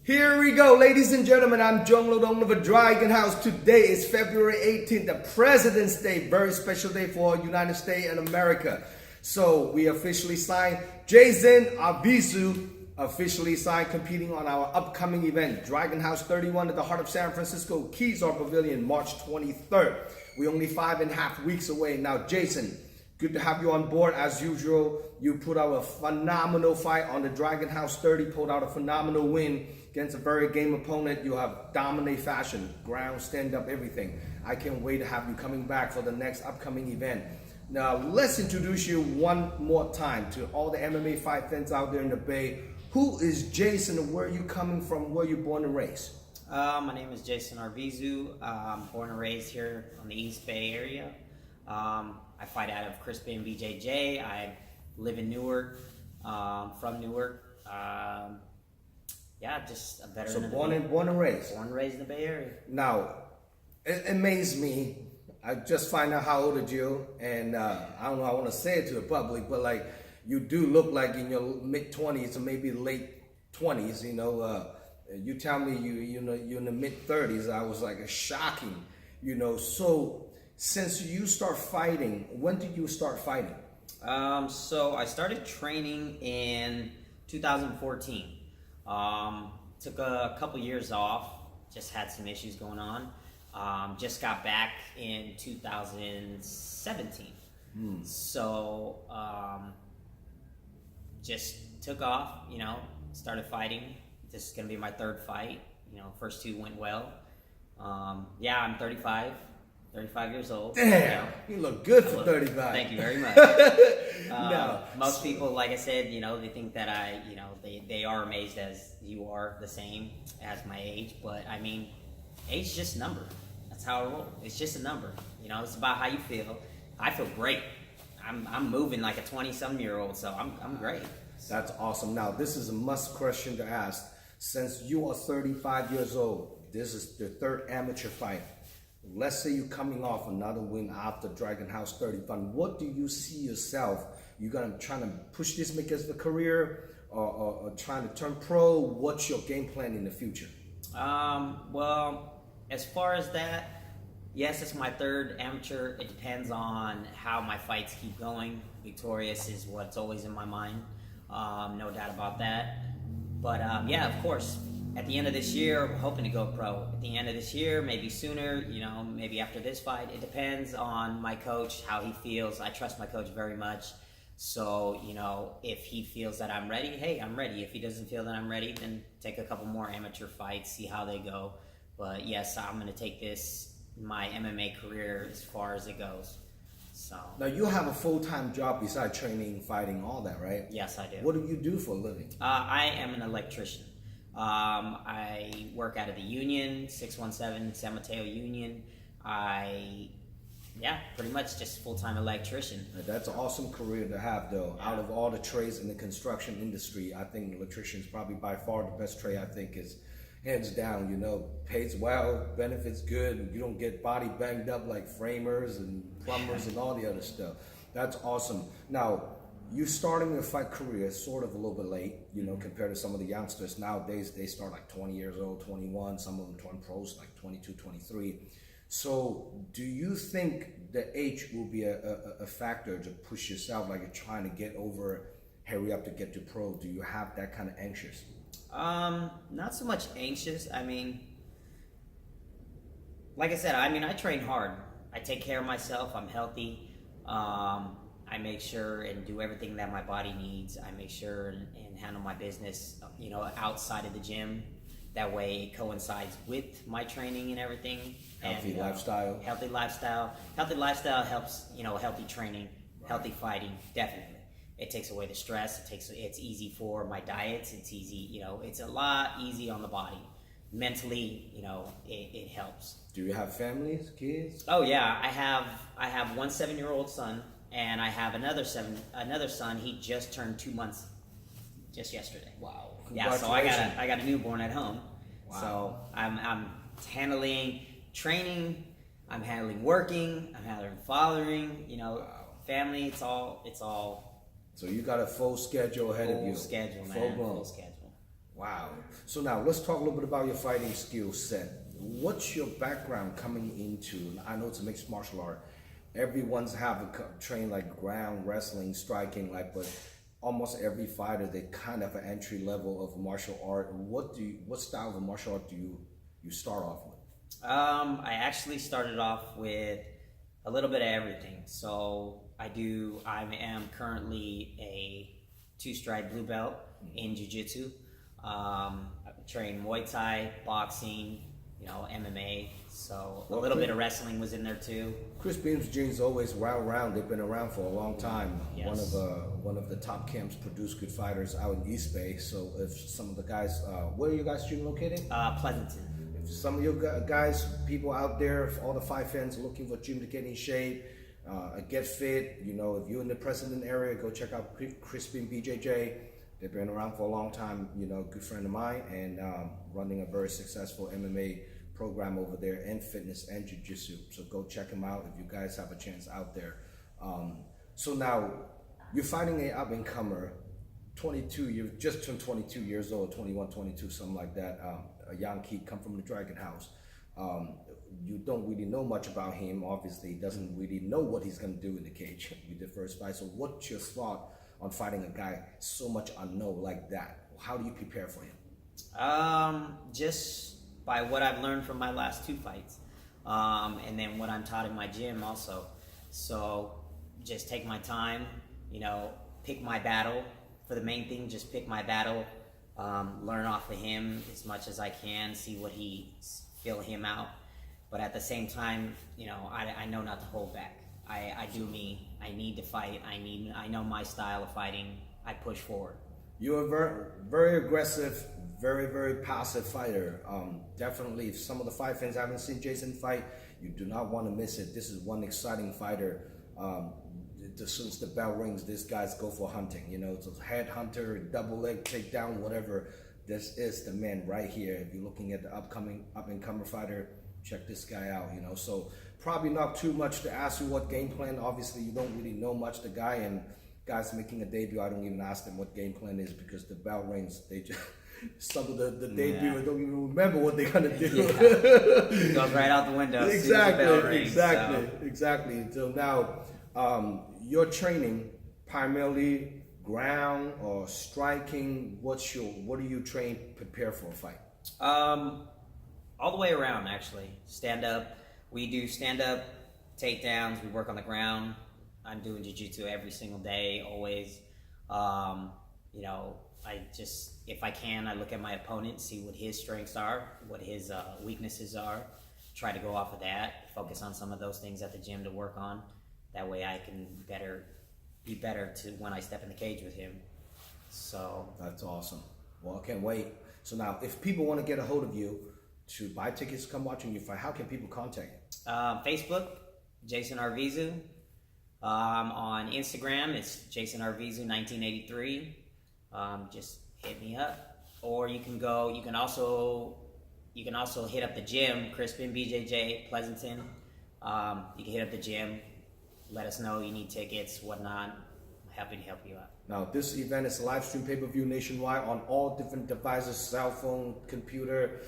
Here we go, ladies and gentlemen. I'm Jung Lodong of a Dragon House. Today is February 18th, the President's Day. Very special day for United States and America. So we officially signed Jason Arvizu, officially signed competing on our upcoming event, Dragon House 31 at the heart of San Francisco Kezar Pavilion, March 23rd. We're only 5.5 weeks away. Now, Jason, good to have you on board as usual. You put out a phenomenal fight on the Dragon House 30, pulled out a phenomenal win against a very game opponent. You have dominant fashion, ground, stand up, everything. I can't wait to have you coming back for the next upcoming event. Now, let's introduce you one more time to all the MMA fight fans out there in the Bay. Who is Jason and where are you coming from? Where are you born and raised? My name is Jason Arvizu. I'm born and raised here on the East Bay area. I fight out of Crispy and BJJ. I live in Newark, from Newark. Yeah, just a veteran. So born and raised. Born and raised in the Bay Area. Now, it amazed me. I just find out how old are you, and I don't know. I want to say it to the public, but like you do look like in your mid-20s or maybe late 20s. You know, you tell me you're in the mid-30s. I was like shocking. You know, so since you start fighting, when did you start fighting? So I started training in 2014. Took a couple years off, just had some issues going on. Just got back in 2017. So, just took off, you know, started fighting. This is going to be my third fight. You know, first two went well. Yeah, I'm 35 years old. Damn, you look good for 35. Thank you very much. No. Most people, like I said, you know, they think that they are amazed as you are the same as my age. But I mean, age is just a number. That's how I roll. It's just a number. You know, it's about how you feel. I feel great. I'm moving like a 20-some-year-old, so I'm great. That's awesome. Now, this is a must question to ask. Since you are 35 years old, this is your third amateur fight. Let's say you're coming off another win after Dragon House 31. What do you see yourself? You gonna try to push this, make it a career, or trying to turn pro? What's your game plan in the future? Well, as far as that, yes, it's my third amateur. It depends on how my fights keep going. Victorious is what's always in my mind. No doubt about that. But yeah, of course, at the end of this year, we're hoping to go pro. At the end of this year, maybe sooner, you know, maybe after this fight. It depends on my coach, how he feels. I trust my coach very much. So, you know, if he feels that I'm ready, hey, I'm ready. If he doesn't feel that I'm ready, then take a couple more amateur fights, see how they go. But yes, I'm going to take my MMA career as far as it goes. So now you have a full-time job besides training, fighting, all that, right? Yes, I do. What do you do for a living? I am an electrician. I work out of the Union, 617 San Mateo Union. Yeah, pretty much just full-time electrician. That's an awesome career to have, though. Yeah. Out of all the trades in the construction industry, I think electrician is probably by far the best trade. I think is hands down. You know, pays well, benefits good. You don't get body banged up like framers and plumbers and all the other stuff. That's awesome. Now, you starting your fight career sort of a little bit late, you know, compared to some of the youngsters. Nowadays, they start like 20 years old, 21. Some of them turn pros like 22, 23. So do you think the age will be a factor to push yourself, like you're trying to get over, hurry up to get to pro? Do you have that kind of anxious? Not so much anxious. I mean, like I said, I train hard. I take care of myself. I'm healthy. I make sure and do everything that my body needs. I make sure and handle my business, you know, outside of the gym. That way it coincides with my training and everything. Healthy lifestyle. Healthy lifestyle. Healthy lifestyle helps, you know, healthy training, healthy fighting, definitely. It takes away the stress. It's easy for my diets. It's easy, you know, it's a lot easy on the body. Mentally, you know, it helps. Do you have families, kids? Oh yeah, I have one 7-year-old son, and I have another son. He just turned 2 months just yesterday. Wow. Yeah, so I got a newborn at home. Wow. So I'm handling training, I'm handling working, I'm handling fathering, you know, family. It's all. So you got a full schedule ahead of you. Full schedule, man. Full blown. Full schedule. Wow. So now let's talk a little bit about your fighting skill set. What's your background coming into? I know it's a mixed martial art. Everyone's trained like ground wrestling, striking, like, but almost every fighter they kind of an entry level of martial art. What style of martial art do you start off with? I actually started off with a little bit of everything. So I am currently a 2-stripe blue belt in jiu-jitsu. I train Muay Thai, boxing, MMA. So a little bit of wrestling was in there too. Chris Beam's Jeans always round. They've been around for a long time. Yes. One of the top camps produce good fighters out in East Bay. So if some of the guys, where are you guys gym located? Pleasanton. If some of your guys, people out there, if all the fight fans are looking for gym to get in shape, get fit, if you're in the President area, go check out Chris Beam BJJ. They've been around for a long time, good friend of mine, and running a very successful MMA program over there, and fitness and jiu-jitsu. So go check them out if you guys have a chance out there. So now you're fighting a up-and-comer, 22, you've just turned 22 years old, 21, 22, something like that. A young kid, come from the Dragon House. You don't really know much about him. Obviously, he doesn't really know what he's going to do in the cage with the first fight. So what's your thought on fighting a guy so much unknown like that? How do you prepare for him? Just by what I've learned from my last 2 fights, and then what I'm taught in my gym also. So just take my time, pick my battle. For the main thing, just pick my battle, learn off of him as much as I can, see what feel him out. But at the same time, I know not to hold back. I do me. I need to fight. I know my style of fighting. I push forward. You're a very, very aggressive, very, very passive fighter. Definitely, if some of the fight fans haven't seen Jason fight, you do not want to miss it. This is one exciting fighter. As soon as the bell rings, these guys go for hunting. It's a head hunter, double leg takedown, whatever. This is the man right here. If you're looking at the up-and-comer fighter, check this guy out. So probably not too much to ask you what game plan. Obviously, you don't really know much the guy, and guys making a debut, I don't even ask them what game plan is, because the bell rings, they just some of the debut, I don't even remember what they're gonna do. It goes right out the window. Exactly. So now, your training primarily ground or striking. What do you prepare for a fight? All the way around, actually. Stand up. We do stand up takedowns. We work on the ground. I'm doing jiu-jitsu every single day, always. If I can, I look at my opponent, see what his strengths are, what his weaknesses are, try to go off of that, focus on some of those things at the gym to work on. That way I can be better to when I step in the cage with him. So that's awesome. Well, I can't wait. So now, if people want to get a hold of you to buy tickets, come watching you fight, how can people contact you? Facebook, Jason Arvizu. On Instagram, it's Jason Arvizu 1983. Just hit me up, or you can also hit up the gym, Crispin BJJ Pleasanton. You can hit up the gym. Let us know you need tickets, whatnot. I'm happy to help you out. Now, this event is a live stream pay-per-view nationwide on all different devices, cell phone, computer,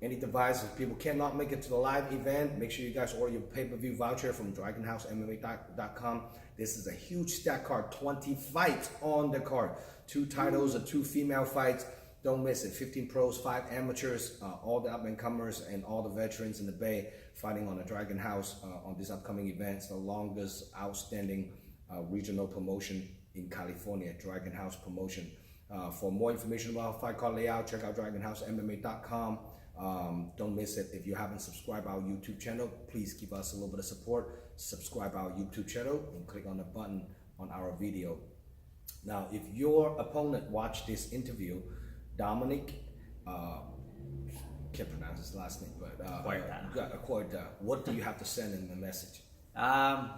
any device. If people cannot make it to the live event, make sure you guys order your pay-per-view voucher from DragonHouseMMA.com. This is a huge stack card, 20 fights on the card. 2 titles and 2 female fights. Don't miss it. 15 pros, 5 amateurs, all the up-and-comers and all the veterans in the Bay fighting on the Dragon House on this upcoming event. It's the longest outstanding regional promotion in California, Dragon House promotion. For more information about fight card layout, check out DragonHouseMMA.com. Don't miss it. If you haven't subscribed our YouTube channel, please give us a little bit of support. Subscribe our YouTube channel and click on the button on our video. Now, if your opponent watched this interview, Dominic, can't pronounce his last name, but Accorda, what do you have to send in the message?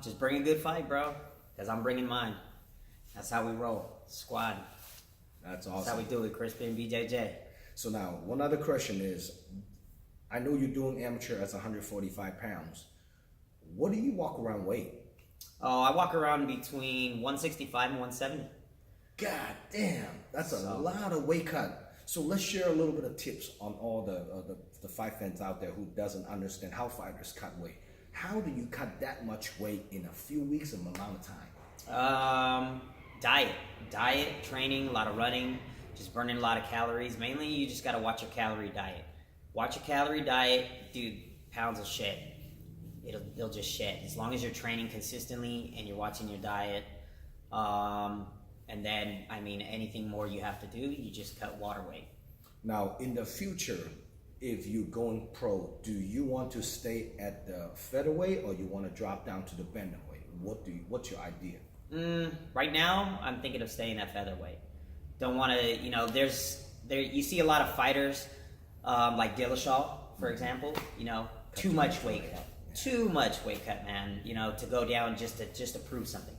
Just bring a good fight, bro, because I'm bringing mine. That's how we roll, squad. That's awesome. That's how we do it, Crispin BJJ. So now, one other question is, I know you're doing amateur as 145 pounds. What do you walk around weight? Oh, I walk around between 165 and 170. God damn, that's a lot of weight cut. So let's share a little bit of tips on all the fight fans out there who doesn't understand how fighters cut weight. How do you cut that much weight in a few weeks of amount of time? Diet, training, a lot of running, just burning a lot of calories. Mainly, you just got to watch your calorie diet. Watch your calorie diet, dude. Pounds will shed. It'll just shed as long as you're training consistently and you're watching your diet. And then, I mean, anything more you have to do, you just cut water weight. Now, in the future, if you're going pro, do you want to stay at the featherweight or you want to drop down to the bantamweight? What's your idea? Right now, I'm thinking of staying at featherweight. Don't want to, you see a lot of fighters like Dillashaw, for example. Too much weight cut. Too much weight cut, man. To go down just to prove something.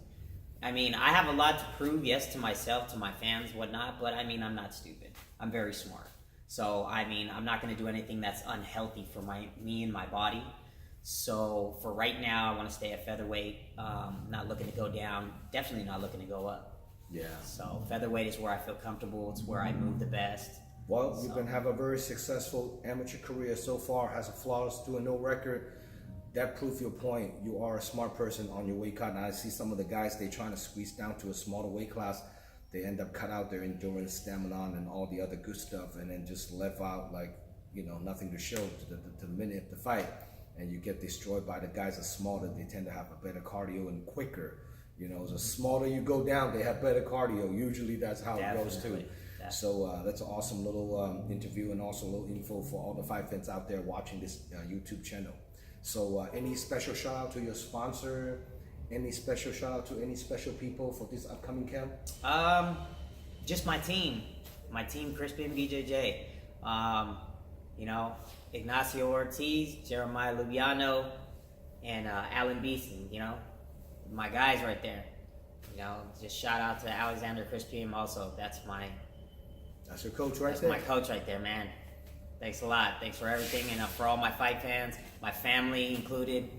I mean, I have a lot to prove, yes, to myself, to my fans, whatnot. But I mean, I'm not stupid. I'm very smart. So I mean, I'm not going to do anything that's unhealthy for me and my body. So for right now, I want to stay at featherweight. Not looking to go down. Definitely not looking to go up. Yeah. So featherweight is where I feel comfortable. It's where I move the best. Well, you've been have a very successful amateur career so far. Has a flawless 2-0 record. That proves your point. You are a smart person on your weight cut. And I see some of the guys, they trying to squeeze down to a smaller weight class. They end up cut out their endurance, stamina, and all the other good stuff, and then just left out like, nothing to show to the minute of the fight. And you get destroyed by the guys that are smaller. They tend to have a better cardio and quicker. The smaller you go down, they have better cardio. Usually that's how it goes too. So that's an awesome little interview and also a little info for all the fight fans out there watching this YouTube channel. So any special shout out to your sponsor? Any special shout out to any special people for this upcoming camp? Just my team, Crispin BJJ. Ignacio Ortiz, Jeremiah Lubiano, and Alan Beeson. My guys right there. Just shout out to Alexander Crispin also. That's your coach right That's there. my coach right there, man. Thanks a lot. Thanks for everything, and for all my fight fans, my family included.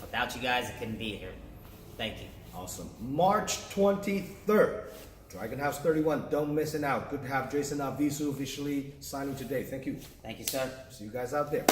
Without you guys, I couldn't be here. Thank you. Awesome. March 23rd, Dragon House 31. Don't miss it out. Good to have Jason Arvizu officially signing today. Thank you. Thank you, sir. See you guys out there.